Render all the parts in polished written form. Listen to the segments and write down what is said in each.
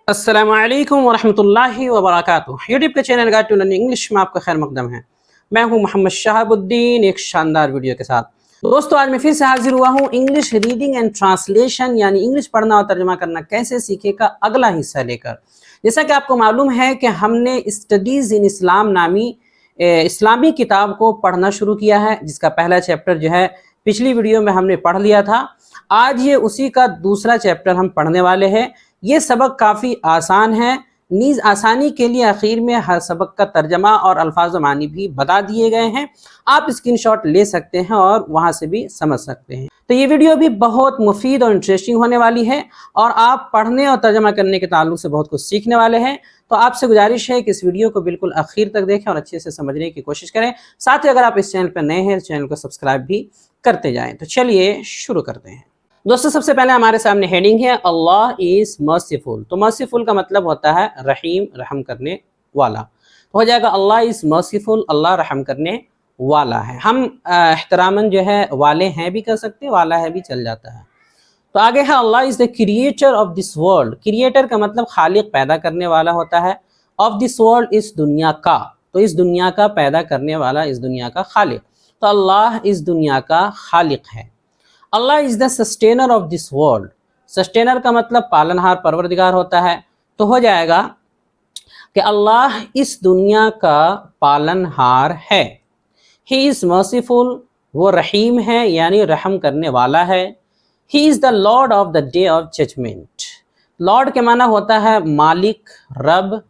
अस्सलामु अलैकुम वरहमतुल्लाहि वबरकातुह। यूट्यूब के channel guide to learning English में आपका खैर मकदम है। मैं हूं मोहम्मद शहाबुद्दीन, एक शानदार वीडियो के साथ। दोस्तों, आज मैं फिर से हाजिर हुआ हूं इंग्लिश रीडिंग एंड ट्रांसलेशन यानी इंग्लिश पढ़ना और तर्जुमा करना कैसे सीखे का अगला हिस्सा लेकर। जैसा कि आपको मालूम है कि हमने स्टडीज़ इन इस्लाम नामी इस्लामी किताब को पढ़ना शुरू किया है, जिसका पहला चैप्टर जो है पिछली वीडियो में हमने पढ़ लिया था। आज ये उसी का दूसरा चैप्टर हम पढ़ने वाले हैं। ये सबक काफ़ी आसान है, नीज़ आसानी के लिए आखिर में हर सबक का तर्जमा और अल्फाज मानी भी बता दिए गए हैं। आप स्क्रीनशॉट ले सकते हैं और वहाँ से भी समझ सकते हैं। तो ये वीडियो भी बहुत मुफीद और इंटरेस्टिंग होने वाली है और आप पढ़ने और तर्जमा करने के ताल्लुक से बहुत कुछ सीखने वाले हैं। तो आपसे गुजारिश है कि इस वीडियो को बिल्कुल आखिर तक देखें और अच्छे से समझने की कोशिश करें। साथ ही अगर आप इस चैनल पर नए हैं तो चैनल को सब्सक्राइब भी करते जाएँ। तो चलिए शुरू करते हैं। दोस्तों, सबसे पहले हमारे सामने हेडिंग है अल्लाह इज़ मर्सीफुल। तो मर्सीफुल का मतलब होता है रहीम, रहम करने वाला। तो हो जाएगा अल्लाह इज़ मर्सीफुल, अल्लाह रहम करने वाला है। हम एहतरामन जो है वाले हैं भी कर सकते हैं, वाला है भी चल जाता है। तो आगे है Allah is the creator of this world. Creator का मतलब खालिक, पैदा करने वाला होता है। ऑफ दिस वर्ल्ड, इस दुनिया का, तो इस दुनिया का पैदा करने वाला, इस दुनिया का खालिक। तो अल्लाह इस दुनिया का खालिक है। Allah is the sustainer of this world. Sustainer का मतलब पालनहार, परवरदिगार होता है। तो हो जाएगा कि अल्लाह इस दुनिया का पालनहार है। ही इज़ मर्सीफुल, वो रहीम है यानी रहम करने वाला है। He is the lord of the day of judgement. Lord के माना होता है मालिक, रब,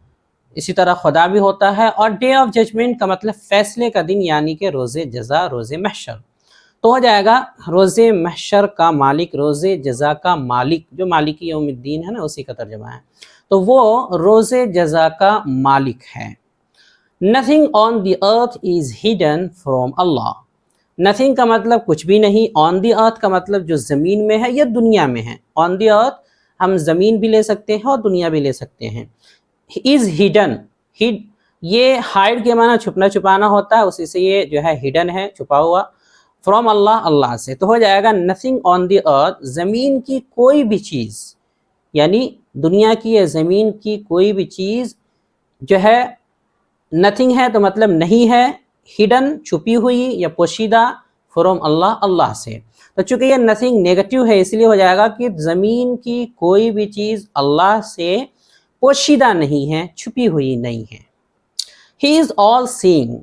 इसी तरह खुदा भी होता है। और डे ऑफ जजमेंट का मतलब फैसले का दिन यानी कि रोज़े जज़ा, रोज़े महशर। तो हो जाएगा रोज़े महशर का मालिक, रोज़े जज़ा का मालिक, जो मालिकी यौमिद्दीन है ना, उसी का तर्जुमा है। तो वो रोज़े जज़ा का मालिक है। Nothing on the earth is hidden from Allah. Nothing का मतलब कुछ भी नहीं। ऑन द अर्थ का मतलब जो ज़मीन में है या दुनिया में है। ऑन द अर्थ हम ज़मीन भी ले सकते हैं और दुनिया भी ले सकते हैं। इज़ हिडन, ये हाइड के माना छुपना, छुपाना होता है, उसी से ये जो है हिडन है, छुपा हुआ। फ्रॉम अल्लाह, अल्लाह से। तो हो जाएगा नथिंग ऑन द अर्थ, ज़मीन की कोई भी चीज़, यानी दुनिया की या ज़मीन की कोई भी चीज़ जो है नथिंग है तो मतलब नहीं है, हिडन छुपी हुई या पोशीदा, फ्रॉम अल्लाह, अल्लाह से। तो चूँकि ये नथिंग नेगेटिव है इसलिए हो जाएगा कि ज़मीन की कोई भी चीज़ अल्लाह से पोशीदा नहीं है, छुपी हुई नहीं है। He is all seeing.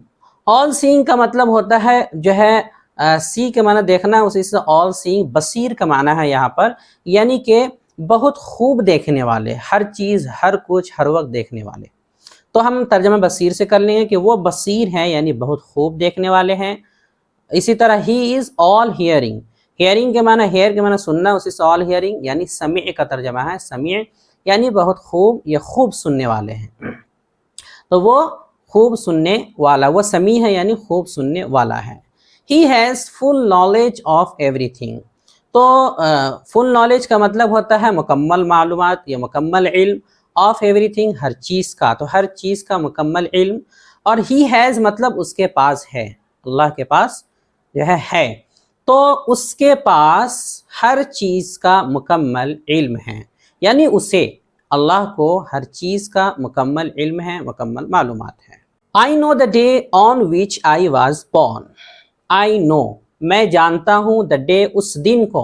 All seeing का मतलब होता है जो है सी के माना देखना, उसी से ऑल सीइंग। बसीर का माना है यहाँ पर, यानी कि बहुत खूब देखने वाले, हर चीज़, हर कुछ, हर वक्त देखने वाले। तो हम तर्जमा बसीर से कर लेंगे कि वो बसीर हैं यानी बहुत खूब देखने वाले हैं। इसी तरह he is all hearing. Hearing के माना, हेयर के माना सुनना, उसी से ऑल हियरिंग यानी समीअ का तर्जमा है। समीअ यानी बहुत खूब या खूब सुनने वाले हैं। तो वो खूब सुनने वाला, वो समी है यानी खूब सुनने वाला है। He has full knowledge of everything। तो फुल नॉलेज का मतलब होता है मुकम्मल मालूमात या मुकम्मल इल्म। ऑफ एवरीथिंग, हर चीज़ का, तो हर चीज़ का मुकम्मल इल्म। और ही हैज़ मतलब उसके पास है, अल्लाह के पास जो है। तो उसके पास हर चीज़ का मुकम्मल इल्म है, यानी उसे, अल्लाह को हर चीज़ का मुकम्मल इल्म है, मुकम्मल मालूमात है। I know the day on which I was born. I know, मैं जानता हूँ, द डे, उस दिन को,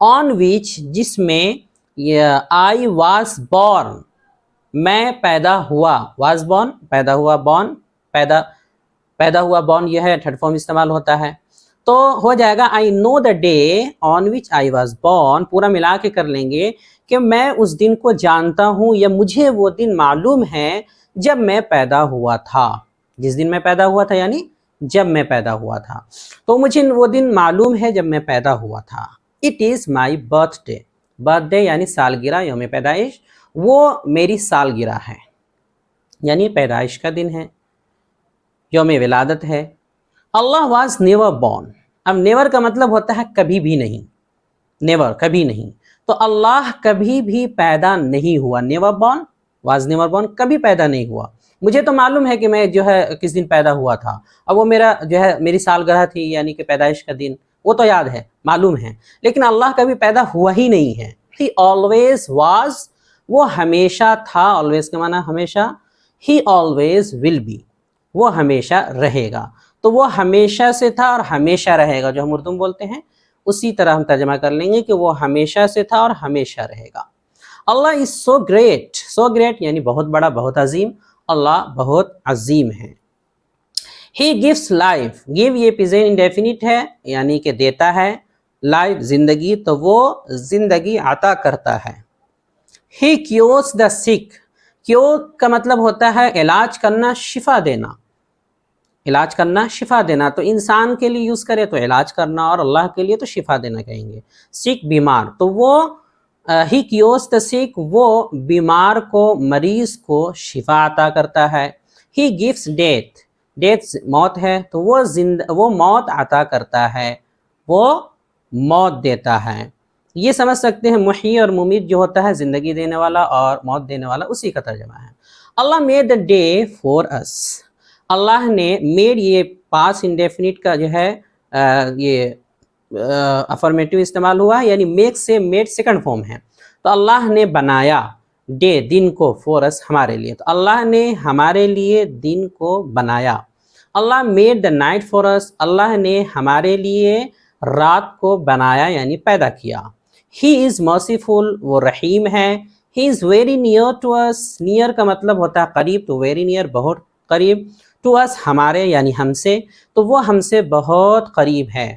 ऑन विच, जिसमें, आई वाज बॉर्न, मैं पैदा हुआ। वाज बॉर्न, पैदा हुआ, बॉर्न, पैदा हुआ, बॉर्न, यह है थर्ड फॉर्म इस्तेमाल होता है। तो हो जाएगा I know the day on which I was born, पूरा मिला के कर लेंगे कि मैं उस दिन को जानता हूँ या मुझे वो दिन मालूम है जब मैं पैदा हुआ था। जिस दिन मैं पैदा हुआ था यानी जब मैं पैदा हुआ था, तो मुझे वो दिन मालूम है जब मैं पैदा हुआ था। It is my birthday. Birthday यानी सालगिरह, यौम पैदाइश, वो मेरी सालगिरह है यानी पैदाइश का दिन है, यौम विलादत है। अल्लाह वाज नेवर बॉर्न। अब नेवर का मतलब होता है कभी भी नहीं, नेवर, कभी नहीं। तो अल्लाह कभी भी पैदा नहीं हुआ। Never born, was never born, कभी पैदा नहीं हुआ। मुझे तो मालूम है कि मैं जो है किस दिन पैदा हुआ था, अब वो मेरा जो है मेरी सालगिरह थी यानी कि पैदाइश का दिन, वो तो याद है, मालूम है। लेकिन अल्लाह कभी पैदा हुआ ही नहीं है। ही ऑलवेज वाज वो हमेशा था, ऑलवेज का माना हमेशा, ही ऑलवेज विल बी, वो हमेशा रहेगा। तो वो हमेशा से था और हमेशा रहेगा, जो हम उर्दू में बोलते हैं उसी तरह हम तर्जमा कर लेंगे कि वो हमेशा से था और हमेशा रहेगा। Allah is so great, so great यानी बहुत बड़ा, बहुत अजीम, अल्लाह बहुत अजीम है। ही गिव्स लाइफ, गिव ये प्रेजेंट इंडेफिनिट है यानी कि देता है, लाइफ जिंदगी, तो वो जिंदगी अता करता है। ही क्योर्स द सिक, क्योर का मतलब होता है इलाज करना, शिफा देना, इलाज करना, शिफा देना। तो इंसान के लिए यूज़ करें तो इलाज करना, और अल्लाह के लिए तो शिफा देना कहेंगे। सिक बीमार, तो वो ही क्योर्स द सिक, वो बीमार को, मरीज को शिफा अता करता है। ही गिव्स डेथ, डेथ मौत है, तो वो मौत अता करता है, वो मौत देता है। ये समझ सकते हैं मुही और मुमीत जो होता है ज़िंदगी देने वाला और मौत देने वाला, उसी का तर्जमा है। Allah made the day for us, Allah ने, मेड ये पास इंडेफिनिट का जो है ये अफर्मेटिव इस्तेमाल हुआ, यानी मेक से मेड सेकंड फॉर्म है। तो अल्लाह ने बनाया डे, दिन को, फॉर अस हमारे लिए, तो अल्लाह ने हमारे लिए दिन को बनाया। Allah made the night for us, Allah ने हमारे लिए रात को बनाया यानी पैदा किया। ही इज़ मर्सीफुल, वो रहीम है। He is very near to us, near का मतलब होता है करीब, तो वेरी नियर बहुत करीब, टू अस हमारे यानी हमसे, तो वो हमसे बहुत करीब है।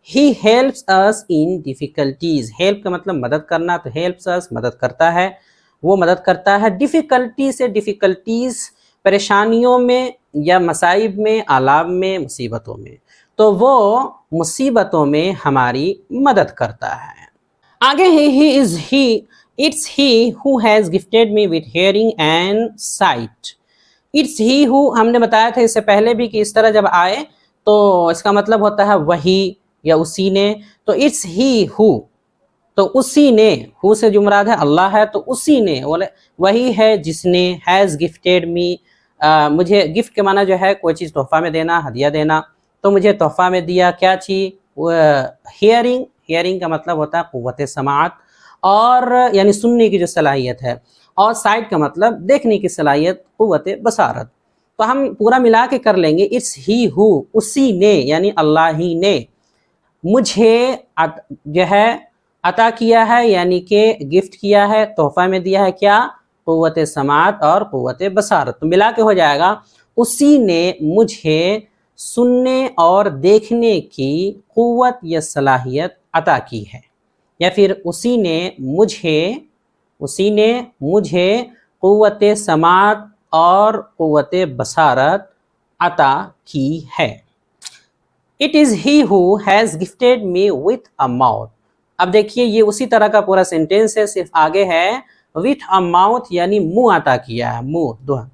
He helps us in difficulties, help का मतलब मदद करना, तो हेल्प्स अस मदद करता है, वो मदद करता है। डिफ़िकल्टी से डिफ़िकल्टीज़ परेशानियों में या मसाइब में, आलाब में, मुसीबतों में, तो वो मुसीबतों में हमारी मदद करता है। आगे है he is he, it's he who has gifted me with hearing and site. It's he who हमने बताया था इससे पहले भी कि इस तरह जब आए तो इसका मतलब होता है वही या उसी ने। तो इट्स ही हु, तो उसी ने, हु से जो मुराद है अल्लाह है, तो उसी ने, बोले वही है जिसने, हैज़ गिफ्टेड मी, मुझे, गिफ्ट के माना जो है कोई चीज़ तोहफा में देना, हदिया देना, तो मुझे तोहफा में दिया क्या चीज़, हियरिंग, हियरिंग का मतलब होता है क़ुव्वत समाअत, और यानी सुनने की जो सलाहियत है, और साइट का मतलब देखने की सलाहियत, क़ुव्वत बसारत। तो हम पूरा मिला के कर लेंगे, इट्स ही हु, उसी ने यानी अल्लाह ही ने मुझे जो है अता किया है, यानी कि गिफ्ट किया है, तोहफा में दिया है क्या, क़ुव्वत समाअत और क़ुव्वत बसारत। तो मिला के हो जाएगा, उसी ने मुझे सुनने और देखने की क़ुव्वत या सलाहियत अता की है, या फिर उसी ने मुझे क़ुव्वत समाअत और क़ुव्वत बसारत अता की है। It is he who has gifted me with a mouth. अब देखिए ये उसी तरह का पूरा सेंटेंस है, सिर्फ आगे है विथ अ माउथ यानी मुंह अता किया है, मुंह, दुआ।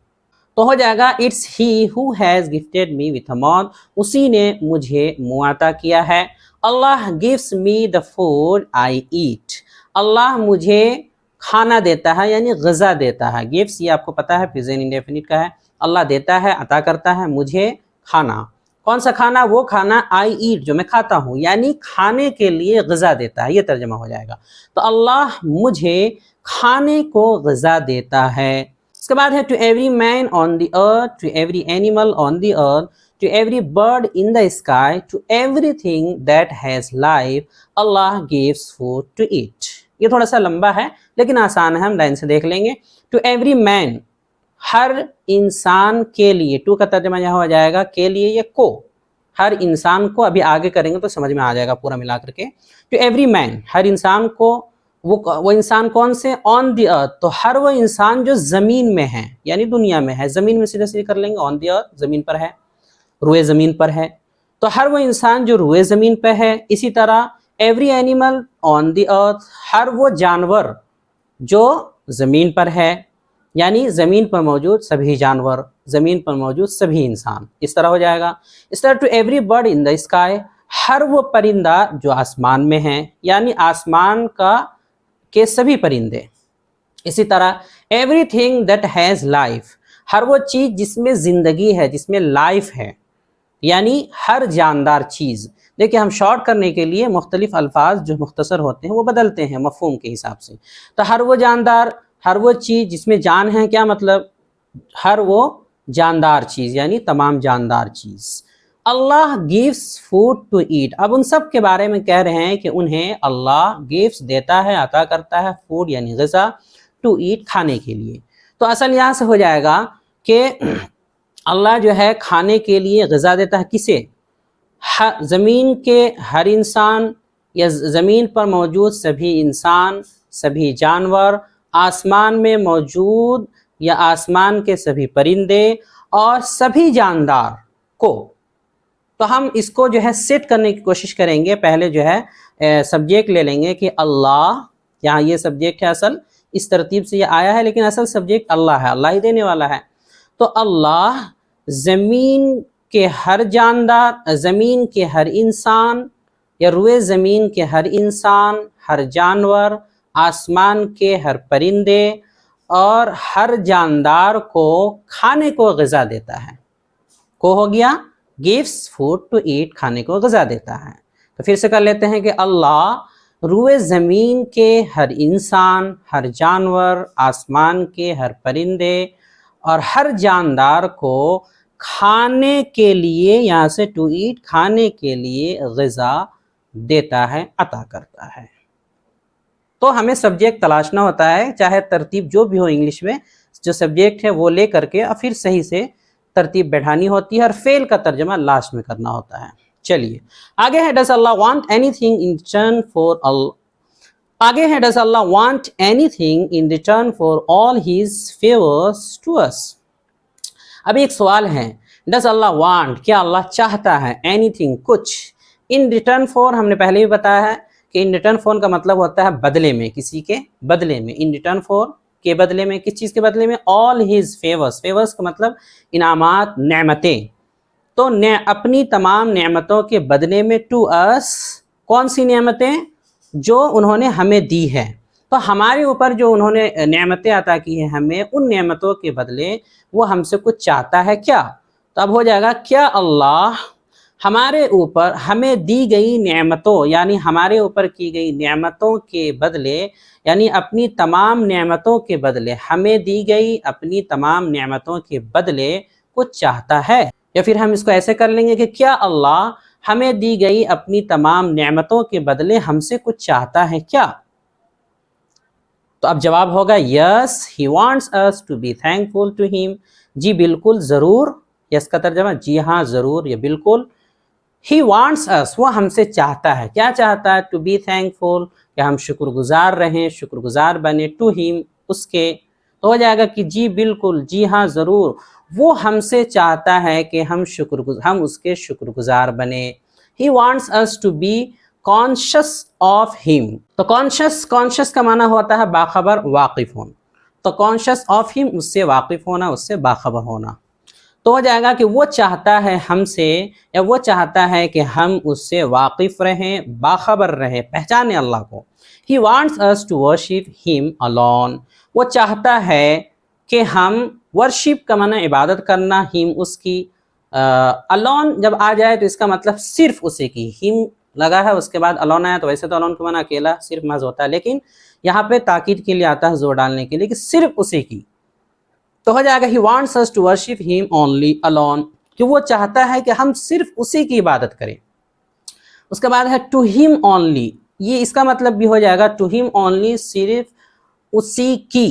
तो हो जाएगा it's he who has gifted me with a mouth, उसी ने मुझे मुंह अता किया है। Allah gives me the food I eat, Allah मुझे खाना देता है यानी ग़िज़ा देता है। गिव्स ये आपको पता है प्रेजेंट इंडेफिनिट का है, अल्लाह देता है, अता करता है मुझे खाना। कौन सा खाना, वो खाना आई ईट जो मैं खाता हूँ, यानी खाने के लिए ग़िज़ा देता है, ये तर्जमा हो जाएगा। तो अल्लाह मुझे खाने को ग़िज़ा देता है। इसके बाद है to every man on the earth, to every animal on the earth, to every bird in the sky, to everything that has life, Allah gives food to eat. ये थोड़ा सा लंबा है लेकिन आसान है, हम लाइन से देख लेंगे। टू एवरी मैन, हर इंसान के लिए, टू का तर्जमा यहाँ हो जाएगा के लिए या को, हर इंसान को, अभी आगे करेंगे तो समझ में आ जाएगा पूरा मिला करके। टू एवरी मैन, हर इंसान को, वो इंसान कौन से, ऑन द अर्थ, तो हर वो इंसान जो ज़मीन में है यानी दुनिया में है, ज़मीन में सीधे सीधे कर लेंगे, ऑन द अर्थ ज़मीन पर है, रुए ज़मीन पर है, तो हर वो इंसान जो रुए ज़मीन पर है। इसी तरह every animal on the earth, हर वो जानवर जो ज़मीन पर है, यानी ज़मीन पर मौजूद सभी जानवर, ज़मीन पर मौजूद सभी इंसान, इस तरह हो जाएगा। इस तरह to every bird in the sky, हर वो परिंदा जो आसमान में है, यानी आसमान के सभी परिंदे। इसी तरह एवरीथिंग दैट हैज़ लाइफ, हर वो चीज़ जिसमें ज़िंदगी है, जिसमें लाइफ है, यानी हर जानदार चीज़। देखिए हम शॉर्ट करने के लिए मुख्तलिफ अल्फाज जो मुख्तसर होते हैं वो बदलते हैं मफ़हूम के हिसाब से। तो हर वो जानदार, ہر وہ چیز جس میں جان ہے، کیا مطلب؟ ہر وہ جاندار چیز، یعنی تمام جاندار چیز۔ اللہ گیوز فوڈ ٹو ایٹ، اب ان سب کے بارے میں کہہ رہے ہیں کہ انہیں اللہ گیوز دیتا ہے، عطا کرتا ہے، فوڈ یعنی غذا، ٹو ایٹ کھانے کے لیے۔ تو اصل یہاں سے ہو جائے گا کہ اللہ جو ہے کھانے کے لیے غذا دیتا ہے، کسے؟ زمین کے ہر انسان یا زمین پر موجود سبھی انسان، سبھی جانور، آسمان میں موجود یا آسمان کے سبھی پرندے اور سبھی جاندار کو۔ تو ہم اس کو جو ہے سیٹ کرنے کی کوشش کریں گے۔ پہلے جو ہے سبجیکٹ لے لیں گے کہ اللہ، یہاں یہ سبجیکٹ ہے، اصل اس ترتیب سے یہ آیا ہے لیکن اصل سبجیکٹ اللہ ہے، اللہ ہی دینے والا ہے۔ تو اللہ زمین کے ہر جاندار، زمین کے ہر انسان یا روئے زمین کے ہر انسان، ہر جانور، آسمان کے ہر پرندے اور ہر جاندار کو کھانے کو غذا دیتا ہے۔ کو ہو گیا gives food to eat، کھانے کو غذا دیتا ہے۔ تو پھر سے کر لیتے ہیں کہ اللہ روئے زمین کے ہر انسان، ہر جانور، آسمان کے ہر پرندے اور ہر جاندار کو کھانے کے لیے، یہاں سے ٹو ایٹ کھانے کے لیے غذا دیتا ہے، عطا کرتا ہے۔ تو ہمیں سبجیکٹ تلاشنا ہوتا ہے، چاہے ترتیب جو بھی ہو انگلش میں، جو سبجیکٹ ہے وہ لے کر کے اور پھر صحیح سے ترتیب بیٹھانی ہوتی ہے اور فعل کا ترجمہ لاسٹ میں کرنا ہوتا ہے۔ چلیے آگے ہے does Allah want anything in return for آگے ہے does Allah want anything in return for all his favours to us. ابھی ایک سوال ہے، ڈز اللہ وانٹ، کیا اللہ چاہتا ہے، اینی تھنگ کچھ، ان ریٹرن فار ہم نے پہلے بھی بتایا ہے کہ ان ریٹرن فار کا مطلب ہوتا ہے بدلے میں، کسی کے بدلے میں، ان ریٹرن فار کے بدلے میں، کس چیز کے بدلے میں؟ all his favors، favors کا مطلب انعامات، نعمتیں۔ تو اپنی تمام نعمتوں کے بدلے میں to us، کون سی نعمتیں؟ جو انہوں نے ہمیں دی ہے۔ تو ہمارے اوپر جو انہوں نے نعمتیں عطا کی ہیں ہمیں، ان نعمتوں کے بدلے وہ ہم سے کچھ چاہتا ہے کیا؟ تو اب ہو جائے گا کیا اللہ ہمارے اوپر ہمیں دی گئی نعمتوں، یعنی ہمارے اوپر کی گئی نعمتوں کے بدلے، یعنی اپنی تمام نعمتوں کے بدلے، ہمیں دی گئی اپنی تمام نعمتوں کے بدلے کچھ چاہتا ہے؟ یا پھر ہم اس کو ایسے کر لیں گے کہ کیا اللہ ہمیں دی گئی اپنی تمام نعمتوں کے بدلے ہم سے کچھ چاہتا ہے کیا؟ تو اب جواب ہوگا yes he wants us to be thankful to him، جی بالکل ضرور، یس کا ترجمہ جی ہاں ضرور یا بالکل۔ He wants us، وہ ہم سے چاہتا ہے، کیا چاہتا ہے؟ to be thankful، کہ ہم شکر گزار رہیں، شکر گزار بنے، to him، اس کے۔ تو ہو جائے گا کہ جی بالکل، جی ہاں ضرور، وہ ہم سے چاہتا ہے کہ ہم اس کے شکر گزار بنے۔ He wants us to be conscious of him، تو conscious کا معنی ہوتا ہے باخبر، واقف ہونا۔ تو conscious of him، اس سے واقف ہونا، اس سے باخبر ہونا۔ تو ہو جائے گا کہ وہ چاہتا ہے ہم سے، یا وہ چاہتا ہے کہ ہم اس سے واقف رہیں، باخبر رہیں، پہچانے اللہ کو۔ He wants us to worship him alone، وہ چاہتا ہے کہ ہم ورشپ کا معنی عبادت کرنا، him اس کی، alone جب آ جائے تو اس کا مطلب صرف اسی کی، him لگا ہے اس کے بعد alone آیا، تو ویسے تو alone کا معنی اکیلا، صرف محض ہوتا ہے، لیکن یہاں پہ تاکید کے لیے آتا ہے، زور ڈالنے کے لیے کہ صرف اسی کی۔ تو ہو جائے گا he wants us to worship him only alone، کہ وہ چاہتا ہے کہ ہم صرف اسی کی عبادت کریں۔ اس کے بعد ہے to him only، یہ اس کا مطلب بھی ہو جائے گا to him only، صرف اسی کی،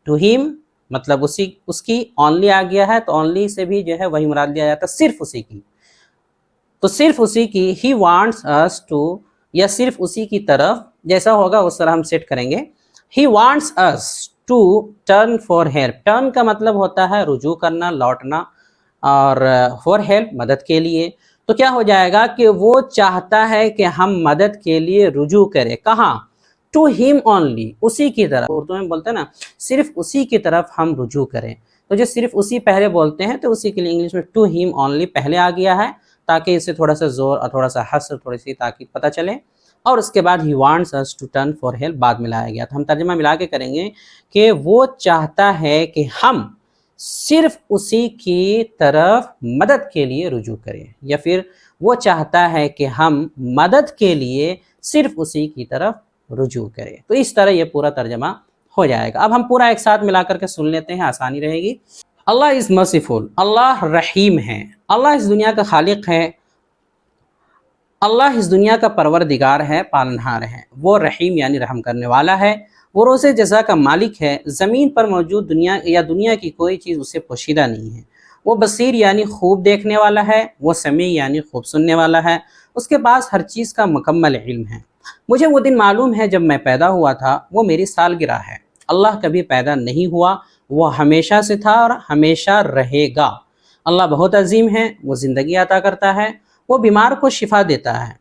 to him مطلب اس کی، only آ گیا ہے تو only سے بھی جو ہے وہی مراد لیا جاتا ہے، صرف اسی کی۔ تو صرف اسی کی he wants us to، یا صرف اسی کی طرف، جیسا ہوگا اس طرح ہم سیٹ کریں گے۔ he wants us to turn for help، turn کا مطلب ہوتا ہے رجوع کرنا، لوٹنا، اور for help مدد کے لیے۔ تو کیا ہو جائے گا کہ وہ چاہتا ہے کہ ہم مدد کے لیے رجوع کریں، کہاں؟ to him only، اسی کی طرف، اردو میں بولتے ہیں نا صرف اسی کی طرف ہم رجوع کریں۔ تو جو صرف اسی پہلے بولتے ہیں تو اسی کے لیے انگلش میں to him only پہلے آ گیا ہے، تاکہ اس سے تھوڑا سا زور اور تھوڑا سا حسر، تھوڑی سی تاکید پتہ چلے۔ اور اس کے بعد he wants us to turn for help بعد میں لایا گیا۔ تو ہم ترجمہ ملا کے کریں گے کہ وہ چاہتا ہے کہ ہم صرف اسی کی طرف مدد کے لیے رجوع کریں، یا پھر وہ چاہتا ہے کہ ہم مدد کے لیے صرف اسی کی طرف رجوع کریں۔ تو اس طرح یہ پورا ترجمہ हो जाएगा। अब हम पूरा एक साथ मिला करके सुन लेते हैं, आसानी रहेगी। अल्लाह इज़ मर्सीफुल, अल्लाह रहीम है। अल्लाह इस दुनिया का खालिक है, अल्लाह इस दुनिया का परवरदिगार है, पालनहार है। वो रहीम यानी रहम करने वाला है, वो रोज़े जज़ा का मालिक है। ज़मीन पर मौजूद दुनिया या दुनिया की कोई चीज़ उसे पोशीदा नहीं है। वो बसीर यानी खूब देखने वाला है, वो समी यानी खूब सुनने वाला है। उसके पास हर चीज़ का मुकम्मल इल्म है। मुझे वो दिन मालूम है जब मैं पैदा हुआ था, वो मेरी सालगिरह है। अल्लाह कभी पैदा नहीं हुआ, वो हमेशा से था और हमेशा रहेगा। अल्लाह बहुत अजीम है, वो ज़िंदगी अता करता है, वो बीमार को शिफा देता है,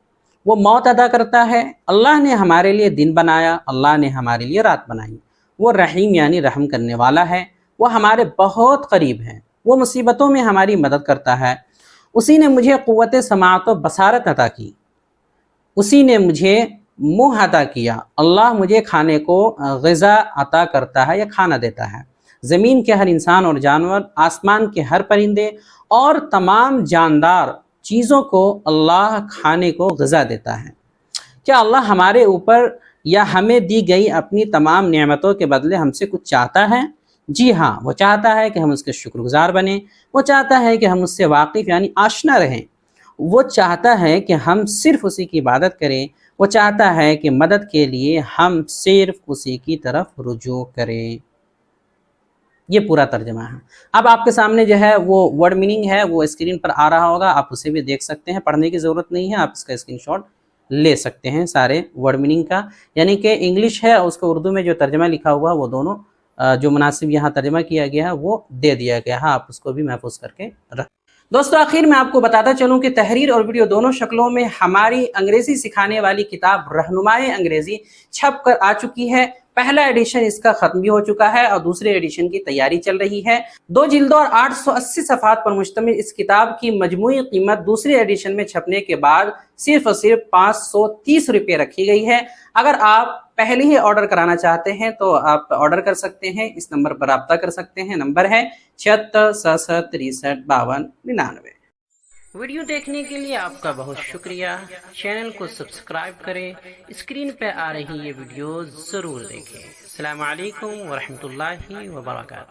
वो मौत अदा करता है। अल्लाह ने हमारे लिए दिन बनाया, अल्लाह ने हमारे लिए रात बनाई। वो रहीम यानी रहम करने वाला है, वो हमारे बहुत करीब है, वो मुसीबतों में हमारी मदद करता है। उसी ने मुझे क़ुव्वत समाअत व बसारत अता की, उसी ने मुझे मुँह अता किया। अल्लाह मुझे खाने को ग़िज़ा अता करता है या खाना देता है। ज़मीन के हर इंसान और जानवर, आसमान के हर परिंदे और तमाम जानदार चीज़ों को अल्लाह खाने को ग़िज़ा देता है। क्या अल्लाह हमारे ऊपर या हमें दी गई अपनी तमाम नेमतों के बदले हमसे कुछ चाहता है? जी हाँ, वो चाहता है कि हम उसके शुक्रगुज़ार बनें। वो चाहता है कि हम उससे वाकिफ़ यानी आशना रहें। वो चाहता है कि हम सिर्फ़ उसी की इबादत करें। वो चाहता है कि मदद के लिए हम सिर्फ़ उसी की तरफ रुजू करें। ये पूरा तर्जमा है। अब आपके सामने जो है वो वर्ड मीनिंग है वो स्क्रीन पर आ रहा होगा, आप उसे भी देख सकते हैं। पढ़ने की ज़रूरत नहीं है, आप इसका स्क्रीनशॉट ले सकते हैं सारे वर्ड मीनिंग का। यानी कि इंग्लिश है और उसको उर्दू में जो तर्जमा लिखा हुआ है वो दोनों जो मुनासिब यहाँ तर्जमा किया गया है वो दे दिया गया है। आप उसको भी महफूज करके रख। दोस्तों आखिर में आपको बताता चलूँ कि तहरीर और वीडियो दोनों शक्लों में हमारी अंग्रेज़ी सिखाने वाली किताब रहनुमाए अंग्रेज़ी छप कर आ चुकी है। पहला एडिशन इसका ख़त्म भी हो चुका है और दूसरे एडिशन की तैयारी चल रही है। 2 जिल्दों और 880 सफ़हात पर मुश्तमिल इस किताब की मजमूई कीमत दूसरे एडिशन में छपने के बाद सिर्फ और सिर्फ 530 रुपये रखी गई है। अगर आप पहले ही ऑर्डर कराना चाहते हैं तो आप ऑर्डर कर सकते हैं, इस नंबर पर रब्ता कर सकते हैं। नंबर है 76 67 63 52 99। वीडियो देखने के लिए आपका बहुत शुक्रिया। चैनल को सब्सक्राइब करें, स्क्रीन पे आ रही ये वीडियो ज़रूर देखें। अस्सलामु अलैकुम व रहमतुल्लाहि व बरकातहू।